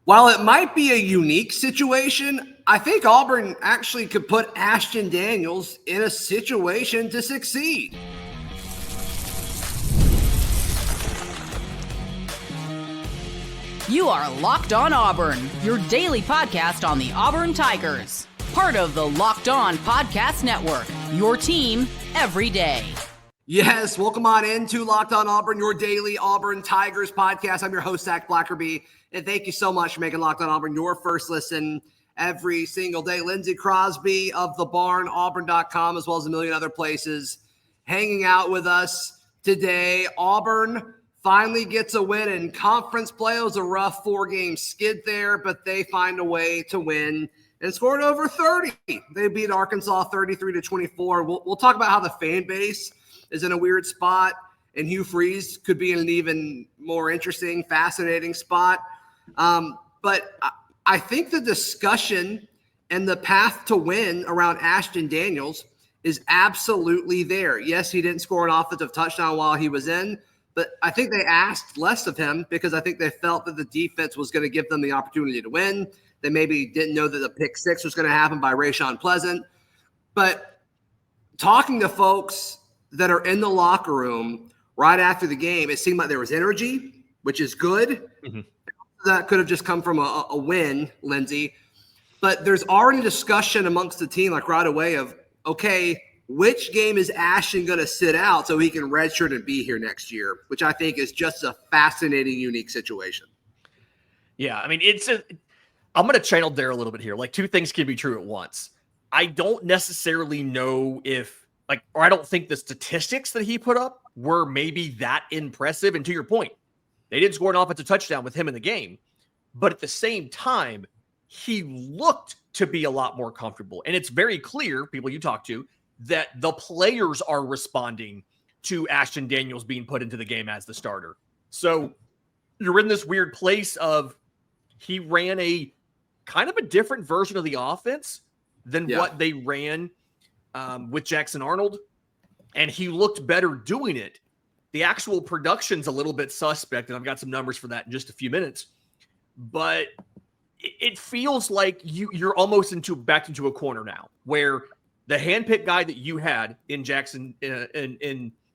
While it might be a unique situation, I think Auburn actually could put Ashton Daniels in a situation to succeed. You are Locked On Auburn, your daily podcast on the Auburn Tigers. Part of the Locked On Podcast Network, your team every day. Yes, welcome on into Locked On Auburn, your daily Auburn Tigers podcast. I'm your host, Zac Blackerby, and thank you so much for making Locked On Auburn your first listen every single day. Lindsay Crosby of The Barn, Auburn.com, as well as a million other places, hanging out with us today. Auburn finally gets a win in conference play. It was a rough four-game skid there, but they find a way to win and scored over 30. They beat Arkansas 33-24. We'll talk about how the fan base is in a weird spot, and Hugh Freeze could be in an even more interesting, fascinating spot. But I think the discussion and the path to win around Ashton Daniels is absolutely there. Yes, he didn't score an offensive touchdown while he was in, but I think they asked less of him because I think they felt that the defense was going to give them the opportunity to win. They maybe didn't know that the pick six was going to happen by Rayshon Pleasant. But talking to folks that are in the locker room right after the game, it seemed like there was energy, which is good. Mm-hmm. That could have just come from a win, Lindsay. But there's already discussion amongst the team, like right away, of, okay, which game is Ashton going to sit out so he can redshirt and be here next year, which I think is just a fascinating, unique situation. Yeah, I mean, I'm going to channel there a little bit here. Like, two things can be true at once. I don't necessarily know or I don't think the statistics that he put up were maybe that impressive. And to your point, they didn't score an offensive touchdown with him in the game. But at the same time, he looked to be a lot more comfortable. And it's very clear, people you talk to, that the players are responding to Ashton Daniels being put into the game as the starter. So you're in this weird place of he ran a kind of a different version of the offense than what they ran with Jackson Arnold, and he looked better doing it. The actual production's a little bit suspect, and I've got some numbers for that in just a few minutes. But it feels like you're almost backed into a corner now, where the handpicked guy that you had in Jackson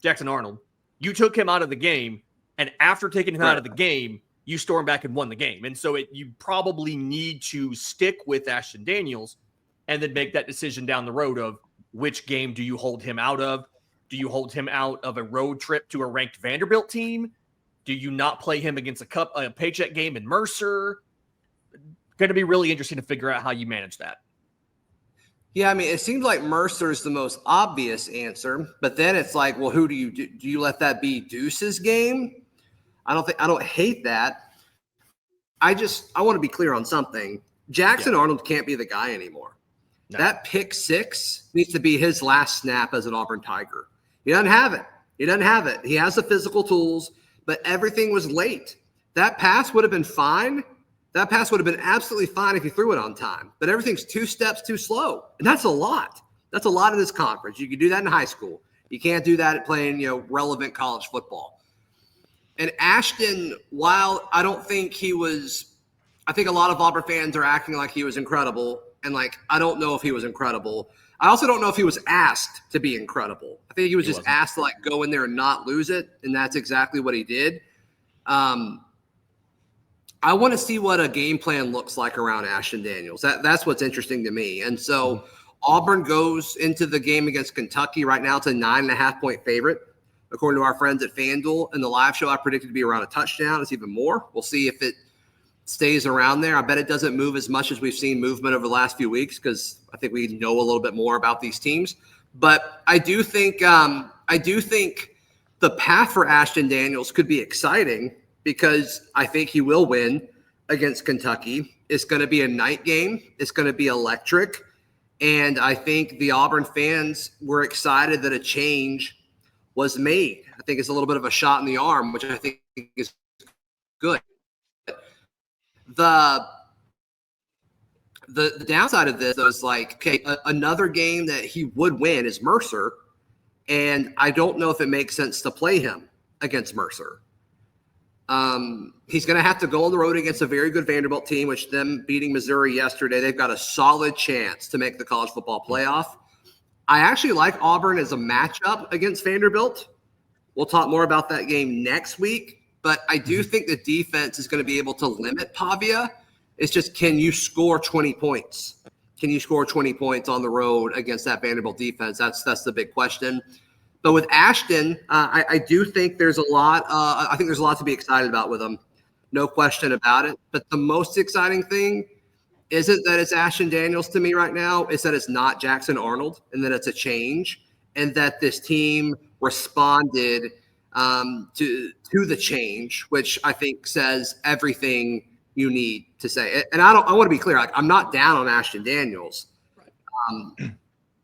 Arnold, you took him out of the game, and after taking him out of the game, you stormed back and won the game. And so you probably need to stick with Ashton Daniels and then make that decision down the road of which game do you hold him out of? Do you hold him out of a road trip to a ranked Vanderbilt team? Do you not play him against a paycheck game in Mercer? Going to be really interesting to figure out how you manage that. Yeah, I mean, it seems like Mercer is the most obvious answer, but then it's like, well, who do you do? Do you let that be Deuce's game? I don't hate that. I want to be clear on something. Jackson Arnold can't be the guy anymore. No. That pick six needs to be his last snap as an Auburn Tiger. He doesn't have it. He has the physical tools, but everything was late. That pass would have been fine. That pass would have been absolutely fine if he threw it on time. But everything's 2 steps too slow. And that's a lot. That's a lot in this conference. You can do that in high school. You can't do that at playing, relevant college football. And Ashton, while I don't think I think a lot of Auburn fans are acting like he was incredible. And I don't know if he was incredible. I also don't know if he was asked to be incredible. I think he was just asked to go in there and not lose it. And that's exactly what he did. I want to see what a game plan looks like around Ashton Daniels. That's what's interesting to me. And so Auburn goes into the game against Kentucky. Right now it's a 9.5-point favorite, according to our friends at FanDuel. In the live show, I predicted to be around a touchdown. It's even more. We'll see if it stays around there. I bet it doesn't move as much as we've seen movement over the last few weeks because I think we know a little bit more about these teams. But I do think the path for Ashton Daniels could be exciting because I think he will win against Kentucky. It's going to be a night game. It's going to be electric. And I think the Auburn fans were excited that a change was made. I think it's a little bit of a shot in the arm, which I think is good. The downside of this is another game that he would win is Mercer, and I don't know if it makes sense to play him against Mercer. He's going to have to go on the road against a very good Vanderbilt team, which them beating Missouri yesterday, they've got a solid chance to make the college football playoff. I actually like Auburn as a matchup against Vanderbilt. We'll talk more about that game next week, but I do think the defense is going to be able to limit Pavia. It's just, can you score 20 points? Can you score 20 points on the road against that Vanderbilt defense? That's the big question. But with Ashton, I do think there's a lot. I think there's a lot to be excited about with him, no question about it. But the most exciting thing isn't that it's Ashton Daniels to me right now. It's that it's not Jackson Arnold, and that it's a change, and that this team responded to the change, which I think says everything you need to say. And I want to be clear. Like, I'm not down on Ashton Daniels.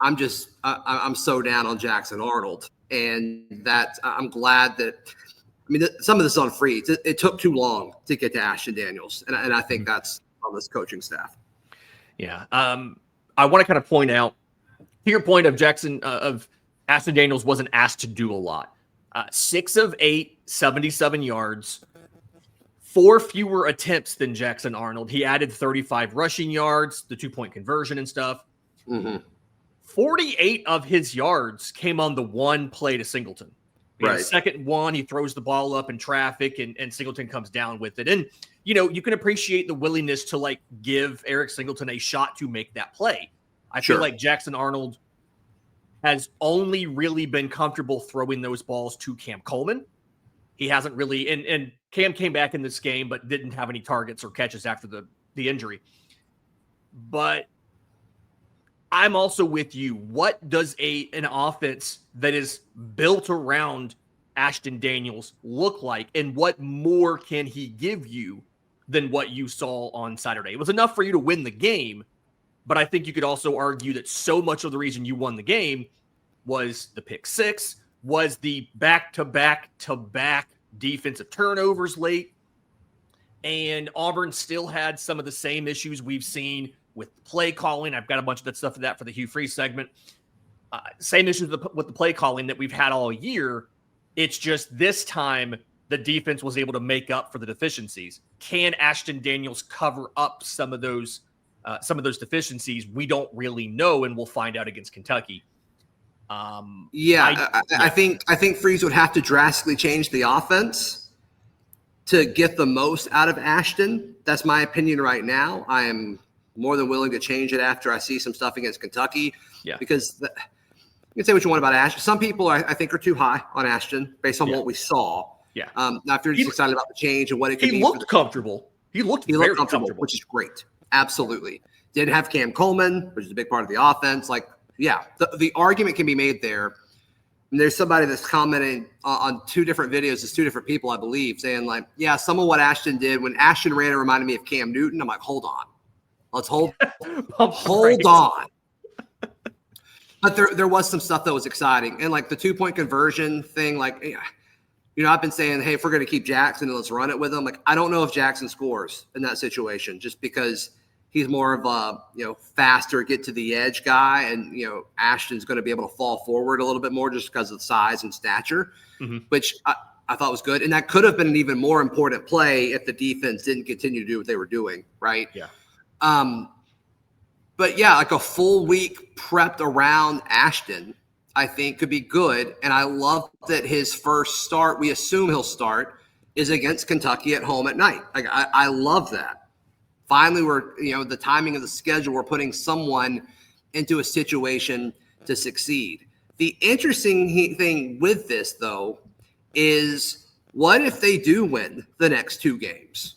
I'm so down on Jackson Arnold, and that I'm glad that. I mean, some of this is on Freeze. It took too long to get to Ashton Daniels, and I think that's on this coaching staff. Yeah, I want to kind of point out to your point of Ashton Daniels wasn't asked to do a lot. 6 of 8, 77 yards. 4 fewer attempts than Jackson Arnold. He added 35 rushing yards, the 2-point conversion and stuff. 48 of his yards came on the one play to Singleton. The second one, he throws the ball up in traffic, and Singleton comes down with it. And, you can appreciate the willingness to, give Eric Singleton a shot to make that play. I feel like Jackson Arnold has only really been comfortable throwing those balls to Cam Coleman. He hasn't really, and Cam came back in this game, but didn't have any targets or catches after the injury. But I'm also with you. What does an offense that is built around Ashton Daniels look like, and what more can he give you than what you saw on Saturday? It was enough for you to win the game, but I think you could also argue that so much of the reason you won the game was the pick six, was the back-to-back defensive turnovers late, and Auburn still had some of the same issues we've seen with the play calling. I've got a bunch of that stuff for the Hugh Freeze segment. Same issues with the play calling that we've had all year. It's just this time the defense was able to make up for the deficiencies. Can Ashton Daniels cover up some of those deficiencies? We don't really know, and we'll find out against Kentucky. I think Freeze would have to drastically change the offense to get the most out of Ashton. That's my opinion right now. I am more than willing to change it after I see some stuff against Kentucky. Yeah, because you can say what you want about Ashton. Some people I think are too high on Ashton based on what we saw. Yeah. Now, if you're just excited about the change and what it could be, he looked comfortable. He looked very comfortable, which is great. Absolutely. Didn't have Cam Coleman, which is a big part of the offense. The argument can be made there. And there's somebody that's commenting on 2 different videos. It's 2 different people, I believe, saying some of what Ashton did when Ashton ran, it reminded me of Cam Newton. I'm like, hold on. Let's hold on. But there was some stuff that was exciting. And the 2-point conversion thing, I've been saying, hey, if we're going to keep Jackson, let's run it with him. I don't know if Jackson scores in that situation just because he's more of a, faster, get to the edge guy. And, Ashton's going to be able to fall forward a little bit more just because of the size and stature, which I thought was good. And that could have been an even more important play if the defense didn't continue to do what they were doing. Right. Yeah. But yeah, a full week prepped around Ashton, I think could be good. And I love that his first start, we assume he'll start, is against Kentucky at home at night. I love that. Finally, we're, the timing of the schedule, we're putting someone into a situation to succeed. The interesting thing with this, though, is what if they do win the next 2 games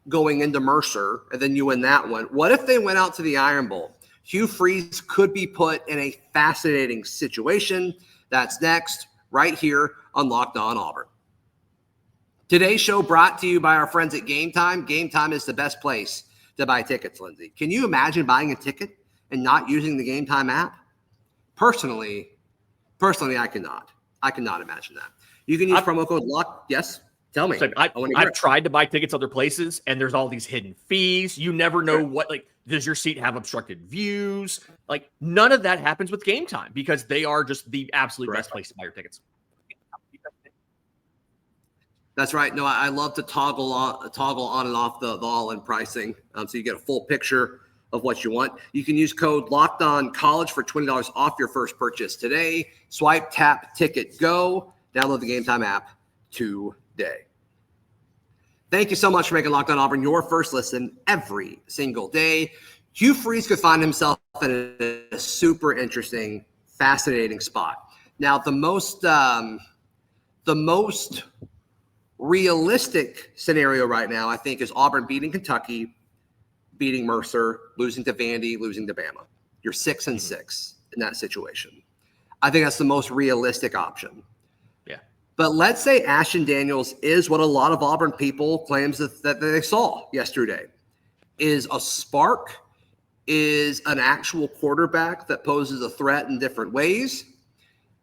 going into Mercer, and then you win that one? What if they went out to the Iron Bowl? Hugh Freeze could be put in a fascinating situation. That's next, right here on Locked On Auburn. Today's show brought to you by our friends at Game Time. Game Time is the best place to buy tickets, Lindsay. Can you imagine buying a ticket and not using the Game Time app? Personally, I cannot. I cannot imagine that. You can use promo code LOCK. Yes, tell me. I've tried to buy tickets other places, and there's all these hidden fees. You never know what, does your seat have obstructed views? None of that happens with Game Time because they are just the absolute best place to buy your tickets. That's right. No, I love to toggle on and off the all-in pricing, so you get a full picture of what you want. You can use code LOCKEDONCollege for $20 off your first purchase today. Swipe, tap, ticket, go. Download the Game Time app today. Thank you so much for making Locked On Auburn your first listen every single day. Hugh Freeze could find himself in a super interesting, fascinating spot. Now, the most realistic scenario right now, I think, is Auburn beating Kentucky, beating Mercer, losing to Vandy, losing to Bama. You're 6-6 in that situation. I think that's the most realistic option. Yeah. But let's say Ashton Daniels is what a lot of Auburn people claims that they saw yesterday. Is a spark, is an actual quarterback that poses a threat in different ways,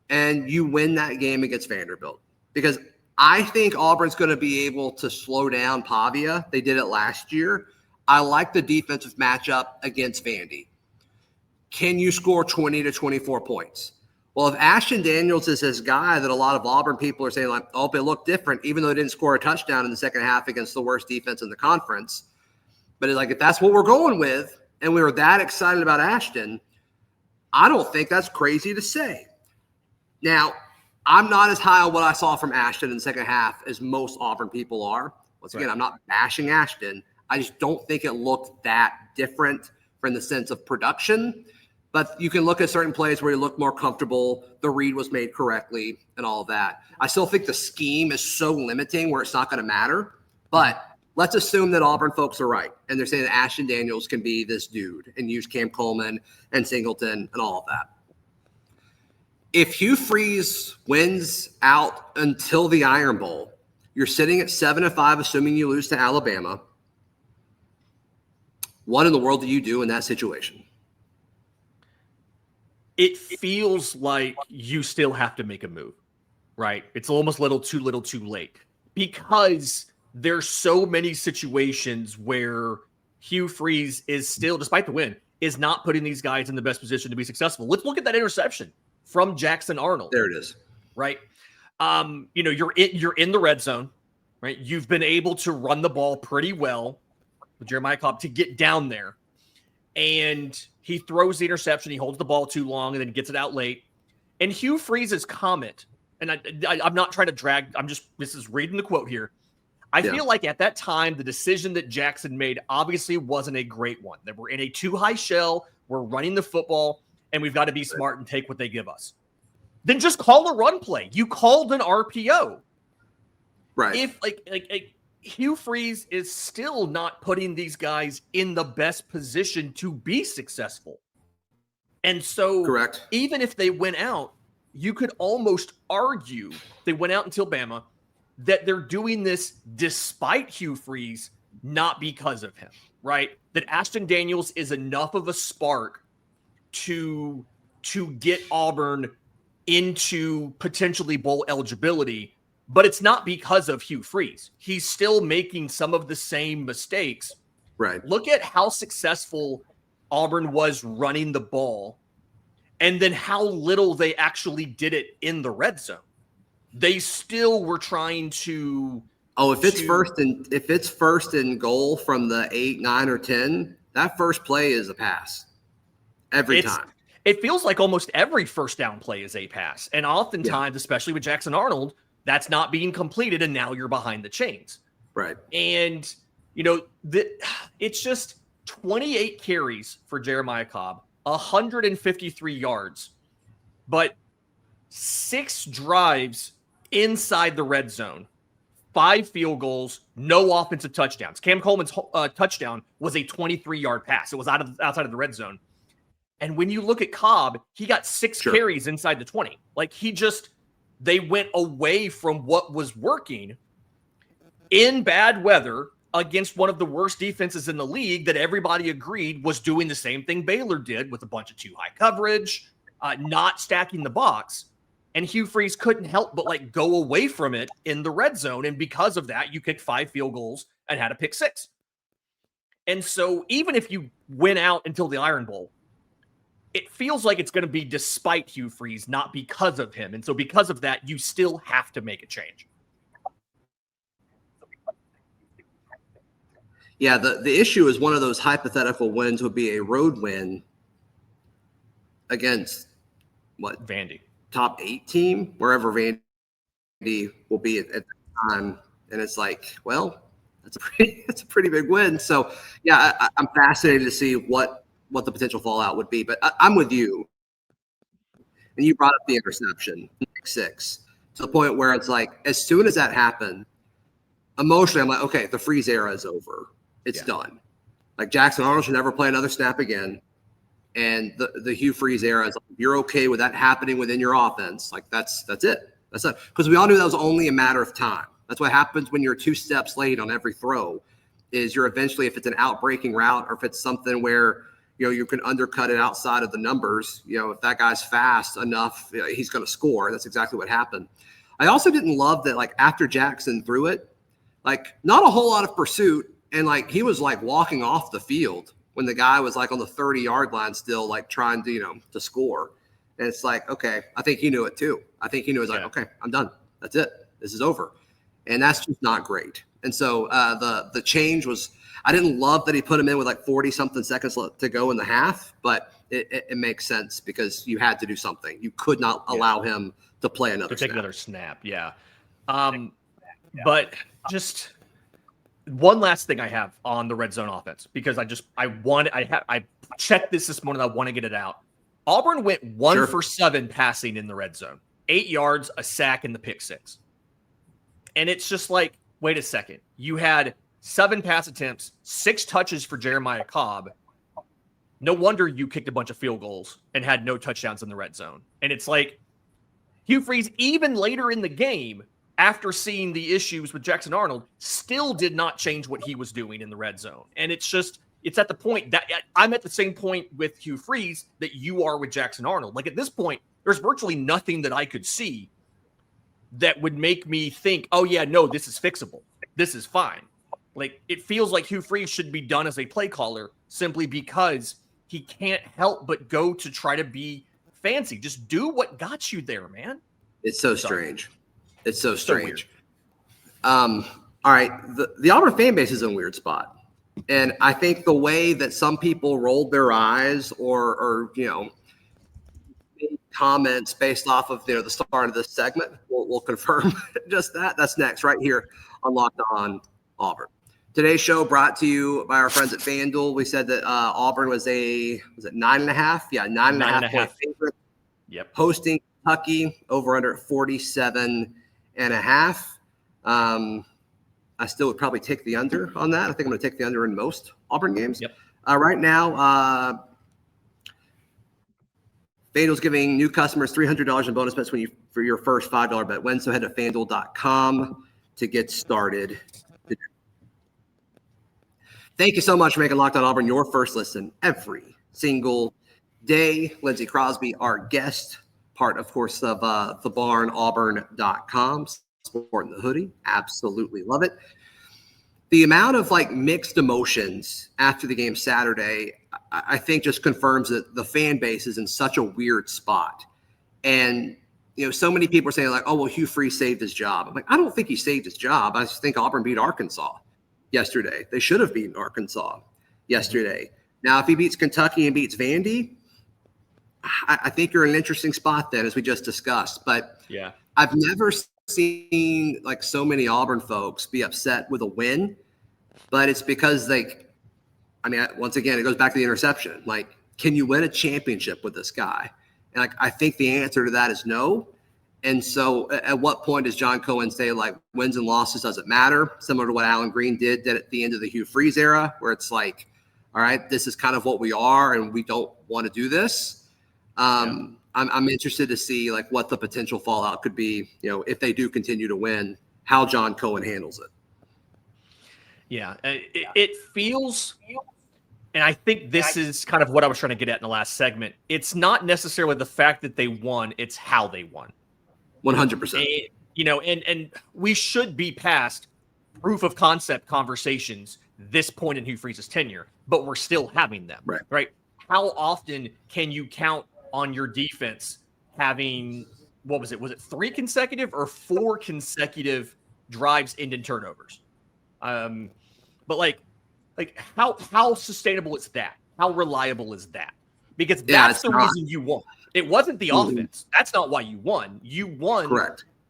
and you win that game against Vanderbilt. Because I think Auburn's going to be able to slow down Pavia. They did it last year. I like the defensive matchup against Vandy. Can you score 20 to 24 points? Well, if Ashton Daniels is this guy that a lot of Auburn people are saying, like, oh, it looked different, even though they didn't score a touchdown in the second half against the worst defense in the conference. But it's like, if that's what we're going with, and we were that excited about Ashton, I don't think that's crazy to say. Now, I'm not as high on what I saw from Ashton in the second half as most Auburn people are. Once again, I'm not bashing Ashton. I just don't think it looked that different from the sense of production. But you can look at certain plays where you look more comfortable, the read was made correctly, and all of that. I still think the scheme is so limiting where it's not going to matter. But let's assume that Auburn folks are right, and they're saying that Ashton Daniels can be this dude and use Cam Coleman and Singleton and all of that. If Hugh Freeze wins out until the Iron Bowl, you're sitting at 7-5, assuming you lose to Alabama. What in the world do you do in that situation? It feels like you still have to make a move, right? It's almost little too late, because there's so many situations where Hugh Freeze is still, despite the win, is not putting these guys in the best position to be successful. Let's look at that interception from Jackson Arnold. There it is. Right. You're in the red zone, right? You've been able to run the ball pretty well with Jeremiah Cobb to get down there. And he throws the interception. He holds the ball too long and then gets it out late. And Hugh Freeze's comment, and I'm not trying to drag, this is reading the quote here. I feel like at that time, the decision that Jackson made obviously wasn't a great one. That we're in a too high shell. We're running the football, and we've got to be smart and take what they give us. Then just call a run play. You called an RPO. Right. If like Hugh Freeze is still not putting these guys in the best position to be successful. And so correct. Even if they went out, you could almost argue they went out until Bama that they're doing this despite Hugh Freeze, not because of him, right? That Ashton Daniels is enough of a spark to get Auburn into potentially bowl eligibility, but it's not because of Hugh Freeze. He's still making some of the same mistakes. Right. Look at how successful Auburn was running the ball, and then how little they actually did it in the red zone. They still were trying to. Oh, if it's first and goal from the 8, 9, or 10, that first play is a pass every time. It feels like almost every first down play is a pass, and oftentimes, especially with Jackson Arnold, that's not being completed, and now you're behind the chains. Right. And it's just 28 carries for Jeremiah Cobb, 153 yards, but 6 drives inside the red zone, 5 field goals, no offensive touchdowns. Cam Coleman's touchdown was a 23-yard pass. It was outside of the red zone. And when you look at Cobb, he got 6 carries inside the 20. Like they went away from what was working in bad weather against one of the worst defenses in the league that everybody agreed was doing the same thing Baylor did with a bunch of too high coverage, not stacking the box. And Hugh Freeze couldn't help but go away from it in the red zone. And because of that, you kicked 5 field goals and had a pick 6. And so even if you win out until the Iron Bowl, it feels like it's going to be despite Hugh Freeze, not because of him. And so because of that, you still have to make a change. Yeah, the issue is one of those hypothetical wins would be a road win against what? Vandy. Top 8 team, wherever Vandy will be at the time. And it's like, well, that's a pretty big win. So, yeah, I'm fascinated to see what the potential fallout would be. But I'm with you. And you brought up the interception, 6, to the point where it's like, as soon as that happened, emotionally, I'm like, okay, the Freeze era is over. It's done. Like, Jackson Arnold should never play another snap again. And the Hugh Freeze era is, like, you're okay with that happening within your offense. Like, that's it. That's it. Because we all knew that was only a matter of time. That's what happens when you're 2 steps late on every throw, is you're eventually, if it's an out-breaking route or if it's something where, you can undercut it outside of the numbers, if that guy's fast enough, he's going to score. That's exactly what happened. I also didn't love that, like, after Jackson threw it, like, not a whole lot of pursuit. And, like, he was, like, walking off the field when the guy was, like, on the 30-yard line still, like, trying to, to score. And it's like, okay, I think he knew it too. I think he knew it was like, okay, I'm done. That's it. This is over. And that's just not great. And so the change was, I didn't love that he put him in with like 40-something seconds to go in the half, but it makes sense because you had to do something. You could not allow him to play another take snap. another snap. Yeah. But just one last thing I have on the red zone offense, because I checked this morning. I want to get it out. Auburn went 1 for 7 passing in the red zone, 8 yards, a sack, and the pick 6. And it's just like, wait a second. You had 7 pass attempts, 6 touches for Jeremiah Cobb. No wonder you kicked a bunch of field goals and had no touchdowns in the red zone. And it's like, Hugh Freeze, even later in the game, after seeing the issues with Jackson Arnold, still did not change what he was doing in the red zone. And it's at the point that I'm at the same point with Hugh Freeze that you are with Jackson Arnold. Like, at this point, there's virtually nothing that I could see that would make me think, oh yeah, no, this is fixable. This is fine. Like, it feels like Hugh Freeze should be done as a play caller simply because he can't help but go to try to be fancy. Just do what got you there, man. It's so strange. It's so strange. All right. The Auburn fan base is in a weird spot. And I think the way that some people rolled their eyes or made comments based off of the start of this segment will confirm just that. That's next right here on Locked On Auburn. Today's show brought to you by our friends at FanDuel. We said that Auburn was it 9.5? Yeah, 9.5 point favorite. Yep. Hosting Kentucky over under 47.5. I still would probably take the under on that. I think I'm going to take the under in most Auburn games. Yep. Right now, FanDuel's giving new customers $300 in bonus bets for your first $5 bet win. So head to FanDuel.com to get started. Thank you so much for making Locked On Auburn your first listen every single day. Lindsay Crosby, our guest, part, of course, of the barn, Auburn.com, sporting the hoodie. Absolutely love it. The amount of mixed emotions after the game Saturday, I think just confirms that the fan base is in such a weird spot. And, so many people are saying oh, well, Hugh Freeze saved his job. I'm like, I don't think he saved his job. I just think Auburn beat Arkansas yesterday. They should have beaten Arkansas yesterday. Now, if he beats Kentucky and beats Vandy, I think you're in an interesting spot then, as we just discussed. But yeah, I've never seen so many Auburn folks be upset with a win, but it's because once again, it goes back to the interception. Can you win a championship with this guy? And I think the answer to that is no. And so at what point does John Cohen say wins and losses doesn't matter? Similar to what Alan Green did at the end of the Hugh Freeze era, where it's all right, this is kind of what we are and we don't want to do this. I'm interested to see what the potential fallout could be, if they do continue to win, how John Cohen handles it. Yeah, it feels, and I think this is kind of what I was trying to get at in the last segment. It's not necessarily the fact that they won, it's how they won. 100%. And we should be past proof of concept conversations this point in Hugh Freeze's tenure, but we're still having them. Right? How often can you count on your defense having, what was it? Was it 3 consecutive or 4 consecutive drives ending turnovers? But Like how sustainable is that? How reliable is that? Because that's the reason you won. It wasn't the offense. That's not why you won. You won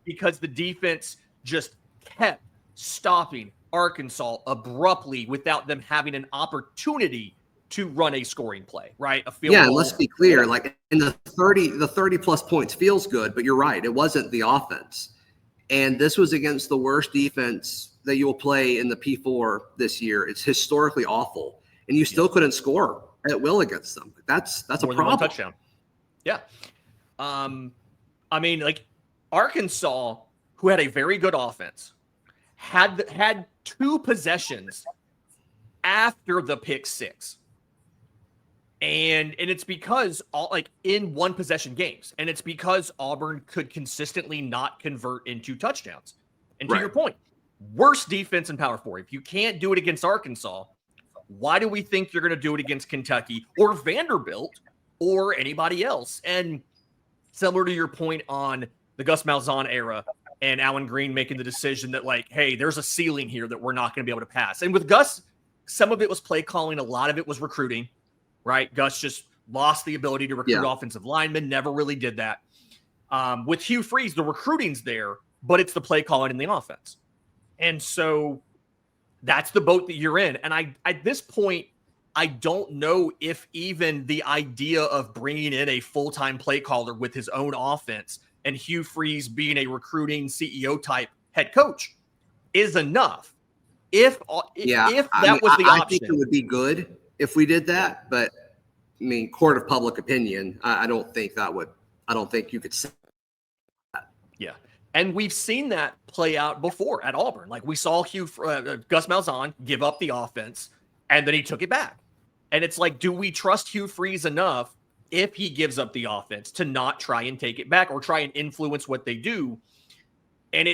because the defense just kept stopping Arkansas abruptly without them having an opportunity to run a scoring play, right? A field goal. And let's be clear, like in the 30 plus points feels good, but you're right. It wasn't the offense. And this was against the worst defense that you will play in the P4 this year. It's historically awful. And you still couldn't score at will against them. That's a problem. One touchdown. Yeah. I mean, like Arkansas, who had a very good offense, had 2 possessions after the pick 6. And it's because in 1 possession games. And it's because Auburn could consistently not convert into touchdowns. And to your point, worst defense in Power 4. If you can't do it against Arkansas, why do we think you're going to do it against Kentucky or Vanderbilt or anybody else? And similar to your point on the Gus Malzahn era and Allen Green making the decision that, like, hey, there's a ceiling here that we're not going to be able to pass. And with Gus, some of it was play calling. A lot of it was recruiting, right? Gus just lost the ability to recruit offensive linemen, never really did that. With Hugh Freeze, the recruiting's there, but it's the play calling in the offense. And so that's the boat that you're in. And at this point, I don't know if even the idea of bringing in a full-time play caller with his own offense and Hugh Freeze being a recruiting CEO type head coach is enough. If that was the option. I think it would be good if we did that, but I mean, court of public opinion, I don't think you could say that. Yeah. And we've seen that play out before at Auburn. Like we saw Gus Malzahn give up the offense and then he took it back. And it's like, do we trust Hugh Freeze enough if he gives up the offense to not try and take it back or try and influence what they do? And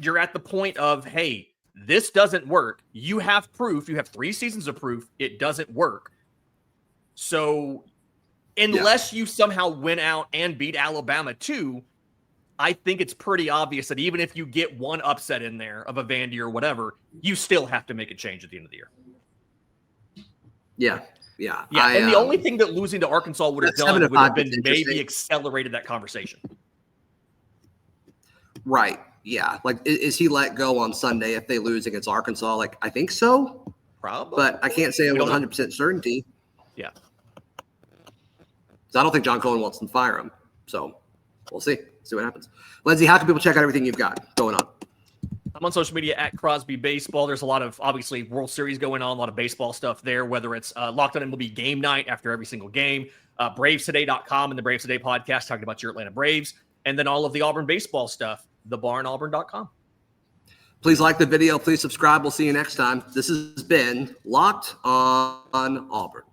you're at the point of, hey, this doesn't work. You have proof. You have 3 seasons of proof. It doesn't work. So unless you somehow win out and beat Alabama too, I think it's pretty obvious that even if you get one upset in there of a Vandy or whatever, you still have to make a change at the end of the year. Yeah. And the only thing that losing to Arkansas would have done would have been maybe accelerated that conversation. Right. Yeah. Like, is he let go on Sunday if they lose against Arkansas? Like, I think so. Probably. But I can't say it with 100% certainty. Yeah. I don't think John Cohen wants to fire him. So we'll see. See what happens. Lindsay, how can people check out everything you've got going on? I'm on social media at Crosby Baseball. There's a lot of, obviously, World Series going on, a lot of baseball stuff there, whether it's Locked On MLB Game Night after every single game, BravesToday.com and the Braves Today podcast talking about your Atlanta Braves, and then all of the Auburn baseball stuff, thebarnauburn.com. Please like the video. Please subscribe. We'll see you next time. This has been Locked On Auburn.